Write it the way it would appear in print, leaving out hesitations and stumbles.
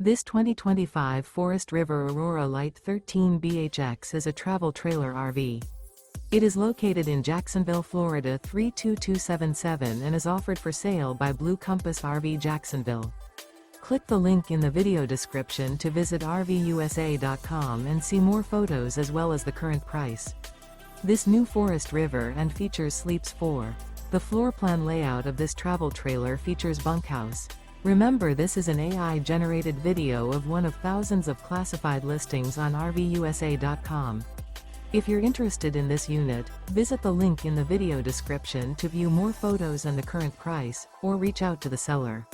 This 2025 Forest River Aurora Light 13 BHX is a travel trailer RV. It is located in Jacksonville, Florida 32277 and is offered for sale by Blue Compass RV Jacksonville. Click the link in the video description to visit RVUSA.com and see more photos as well as the current price. This new Forest River and features sleeps 4. The floor plan layout of this travel trailer features bunkhouse. Remember, this is an AI-generated video of one of thousands of classified listings on RVUSA.com. If you're interested in this unit, visit the link in the video description to view more photos and the current price, or reach out to the seller.